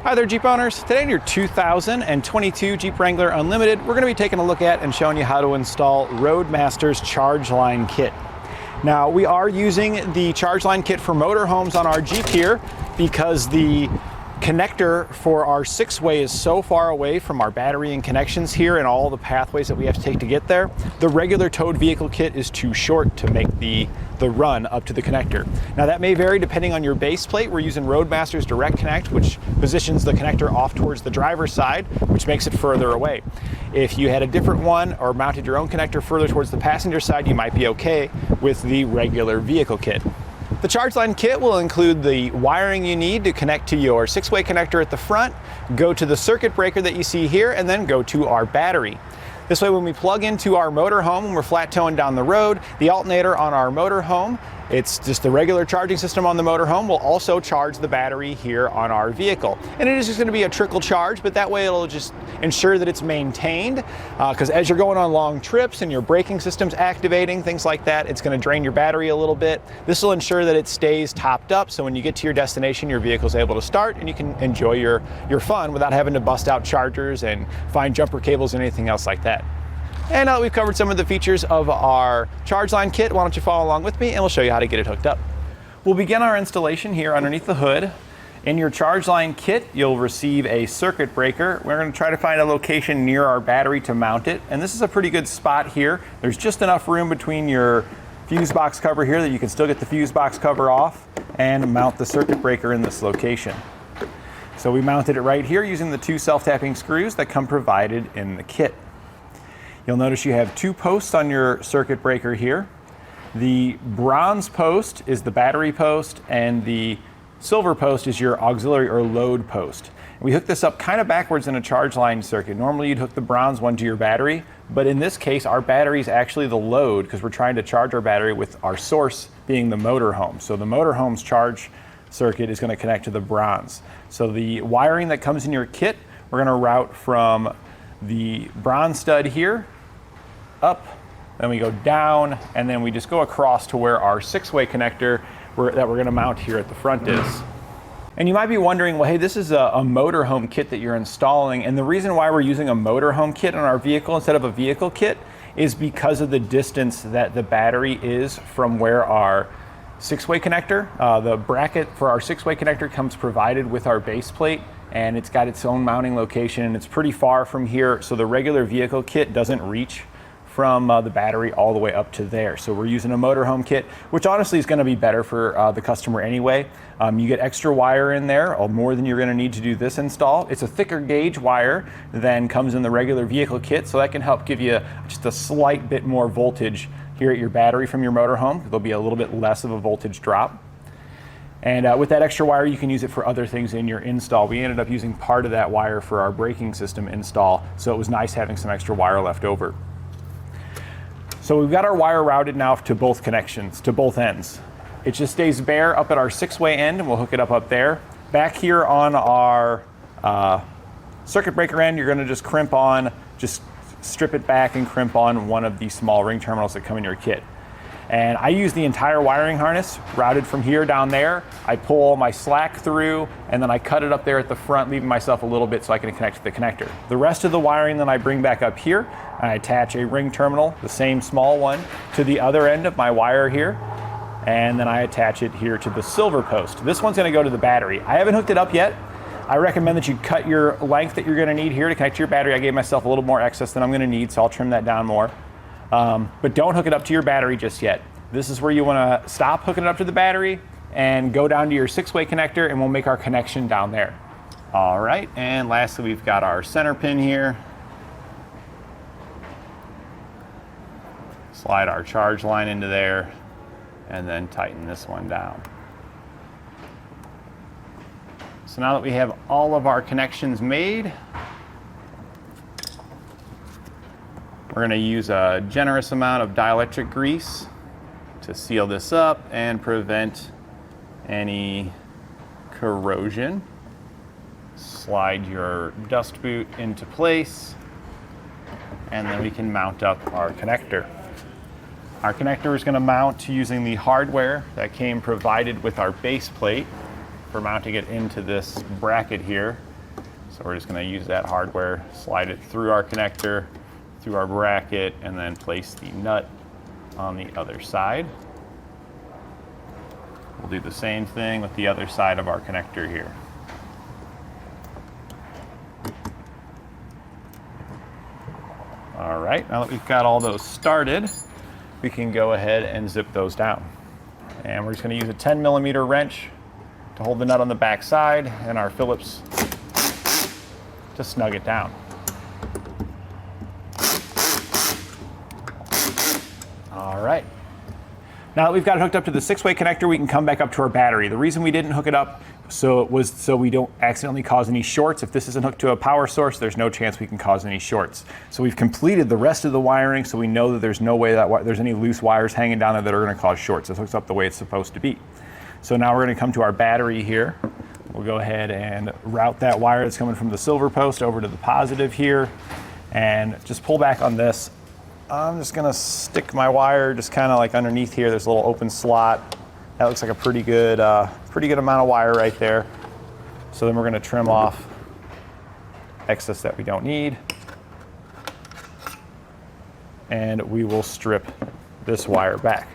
Hi there, Jeep owners. Today in your 2022 Jeep Wrangler Unlimited, we're going to be taking a look at and showing you how to install Roadmaster's Charge Line Kit. Now, we are using the Charge Line Kit for Motorhomes on our Jeep here because the connector for our 6-way is so far away from our battery and connections here and all the pathways that we have to take to get there. The regular towed vehicle kit is too short to make the run up to the connector. Now that may vary depending on your base plate. We're using Roadmaster's Direct Connect, which positions the connector off towards the driver's side, which makes it further away. If you had a different one or mounted your own connector further towards the passenger side, you might be okay with the regular vehicle kit. The Charge Line Kit will include the wiring you need to connect to your 6-way connector at the front, go to the circuit breaker that you see here, and then go to our battery. This way, when we plug into our motorhome, when we're flat towing down the road, the alternator on our motorhome, it's just the regular charging system on the motorhome, will also charge the battery here on our vehicle. And it is just going to be a trickle charge, but that way it'll just ensure that it's maintained, because as you're going on long trips and your braking system's activating, things like that, it's going to drain your battery a little bit. This will ensure that it stays topped up, so when you get to your destination, your vehicle's able to start and you can enjoy your fun without having to bust out chargers and find jumper cables and anything else like that. And now that we've covered some of the features of our Charge Line Kit, why don't you follow along with me and we'll show you how to get it hooked up. We'll begin our installation here underneath the hood. In your Charge Line Kit, you'll receive a circuit breaker. We're going to try to find a location near our battery to mount it. And this is a pretty good spot here. There's just enough room between your fuse box cover here that you can still get the fuse box cover off and mount the circuit breaker in this location. So we mounted it right here using the 2 self-tapping screws that come provided in the kit. You'll notice you have 2 posts on your circuit breaker here. The bronze post is the battery post and the silver post is your auxiliary or load post. We hook this up kind of backwards in a charge line circuit. Normally you'd hook the bronze one to your battery, but in this case our battery is actually the load because we're trying to charge our battery with our source being the motorhome. So the motorhome's charge circuit is going to connect to the bronze. So the wiring that comes in your kit, we're going to route from the bronze stud here up, then we go down, and then we just go across to where our 6-way connector that we're going to mount here at the front is. And you might be wondering, well, hey, this is a motorhome kit that you're installing, and the reason why we're using a motorhome kit on our vehicle instead of a vehicle kit is because of the distance that the battery is from where our 6-way connector. The bracket for our 6-way connector comes provided with our base plate, and it's got its own mounting location, and it's pretty far from here, so the regular vehicle kit doesn't reach from the battery all the way up to there. So we're using a motorhome kit, which honestly is going to be better for the customer anyway. You get extra wire in there, more than you're going to need to do this install. It's a thicker gauge wire than comes in the regular vehicle kit, so that can help give you just a slight bit more voltage here at your battery from your motorhome. There'll be a little bit less of a voltage drop. And with that extra wire, you can use it for other things in your install. We ended up using part of that wire for our braking system install, so it was nice having some extra wire left over. So we've got our wire routed now to both connections, to both ends. It just stays bare up at our 6-way end, and we'll hook it up there. Back here on our circuit breaker end, you're gonna just crimp on, just strip it back and crimp on one of these small ring terminals that come in your kit. And I use the entire wiring harness routed from here down there. I pull all my slack through, and then I cut it up there at the front, leaving myself a little bit so I can connect to the connector. The rest of the wiring then I bring back up here. I attach a ring terminal, the same small one, to the other end of my wire here, and then I attach it here to the silver post. This one's going to go to the battery. I haven't hooked it up yet. I recommend that you cut your length that you're going to need here to connect to your battery. I gave myself a little more excess than I'm going to need, so I'll trim that down more. But don't hook it up to your battery just yet. This is where you want to stop hooking it up to the battery and go down to your 6-way connector, and we'll make our connection down there. All right, and lastly we've got our center pin here. Slide our charge line into there and then tighten this one down. So now that we have all of our connections made, we're going to use a generous amount of dielectric grease to seal this up and prevent any corrosion. Slide your dust boot into place, and then we can mount up our connector. Our connector is going to mount using the hardware that came provided with our base plate for mounting it into this bracket here. So we're just going to use that hardware, slide it through our connector, through our bracket, and then place the nut on the other side. We'll do the same thing with the other side of our connector here. All right, now that we've got all those started, we can go ahead and zip those down. And we're just going to use a 10mm wrench to hold the nut on the back side and our Phillips to snug it down. All right. Now that we've got it hooked up to the 6-way connector, we can come back up to our battery. The reason we didn't hook it up so we don't accidentally cause any shorts. If this isn't hooked to a power source, there's no chance we can cause any shorts. So we've completed the rest of the wiring, so we know that there's no way that there's any loose wires hanging down there that are going to cause shorts. It hooks up the way it's supposed to be. So now we're going to come to our battery here. We'll go ahead and route that wire that's coming from the silver post over to the positive here, and just pull back on this. I'm just going to stick my wire just kind of like underneath here. There's a little open slot. That looks like a pretty good amount of wire right there. So then we're going to trim off excess that we don't need, and we will strip this wire back.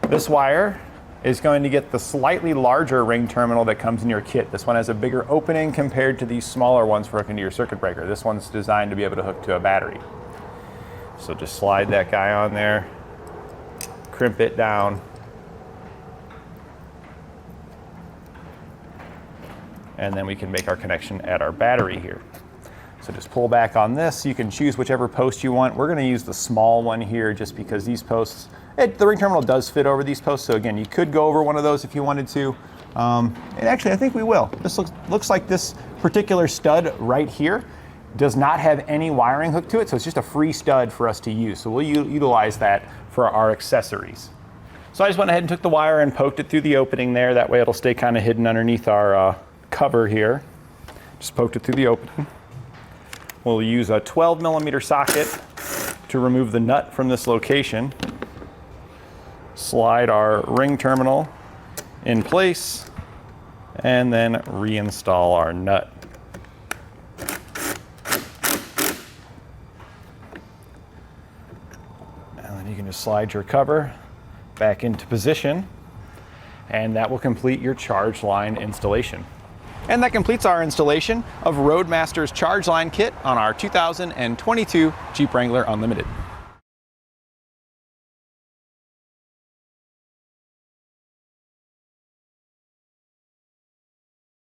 This wire is going to get the slightly larger ring terminal that comes in your kit. This one has a bigger opening compared to these smaller ones for hooking to your circuit breaker. This one's designed to be able to hook to a battery. So just slide that guy on there, crimp it down, and then we can make our connection at our battery here. So just pull back on this. You can choose whichever post you want. We're going to use the small one here just because these posts, the ring terminal does fit over these posts. So again, you could go over one of those if you wanted to. And actually, I think we will. This looks like this particular stud right here does not have any wiring hooked to it, so it's just a free stud for us to use. So we'll utilize that for our accessories. So I just went ahead and took the wire and poked it through the opening there. That way it'll stay kind of hidden underneath our cover here. Just poked it through the opening. We'll use a 12mm socket to remove the nut from this location. Slide our ring terminal in place, and then reinstall our nut. And then you can just slide your cover back into position, and that will complete your charge line installation. And that completes our installation of Roadmaster's charge line kit on our 2022 Jeep Wrangler Unlimited.